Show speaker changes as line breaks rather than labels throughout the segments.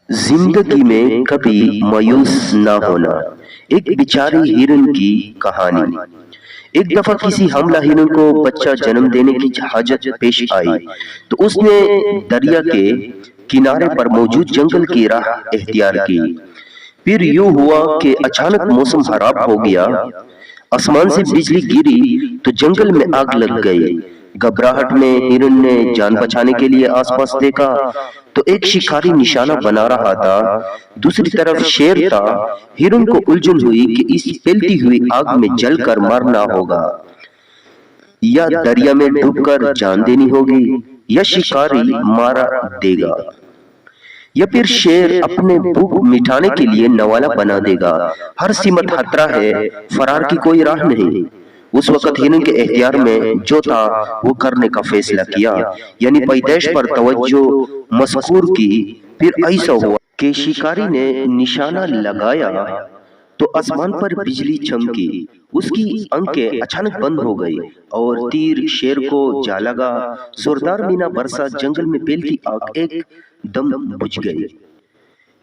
जिंदगी में कभी मायूस ना होना। एक बेचारी हिरन की कहानी। एक दफा किसी हमला हिरन को बच्चा जन्म देने की हाजत पेश आई, तो उसने दरिया के किनारे पर मौजूद जंगल की राह इख्तियार की। फिर यूं हुआ कि अचानक मौसम खराब हो गया। आसमान से बिजली गिरी तो जंगल में आग लग गई। घबराहट में हिरन ने जान बचाने के लिए आसपास देखा, तो एक शिकारी निशाना बना रहा था। दूसरी तरफ शेर था। हिरन को उलझन हुई कि इस फैलती हुई आग में जलकर मरना होगा, या दरिया में डूबकर जान देनी होगी, या शिकारी मारा देगा, या फिर शेर अपने भूख मिटाने के लिए नवाला बना देगा। हर सीमत खतरा है, फरार की कोई राह नहीं। उस वक्त हिरन के इख्तियार में जो था वो करने का फैसला किया, यानी पैदाइश पर तवज्जो मस्कूर की। फिर ऐसा हुआ कि शिकारी ने निशाना लगाया तो आसमान पर बिजली चमकी। उसकी आंखें अचानक बंद हो गई और तीर शेर को जा लगा। जोरदार मीना बरसा, जंगल में फैलती आग एक दम बुझ गई।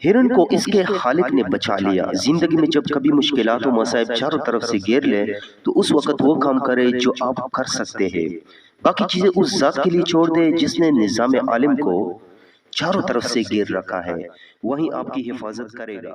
हिरन को इसके खालिक ने बचा लिया। जिंदगी में जब कभी मुश्किलात और मसाइब चारों तरफ से घेर ले, तो उस वक्त वो काम करे जो आप कर सकते हैं। बाकी चीजें उस जात के लिए छोड़ दे जिसने निजाम आलिम को चारों तरफ से घेर रखा है, वही आपकी हिफाजत करेगा।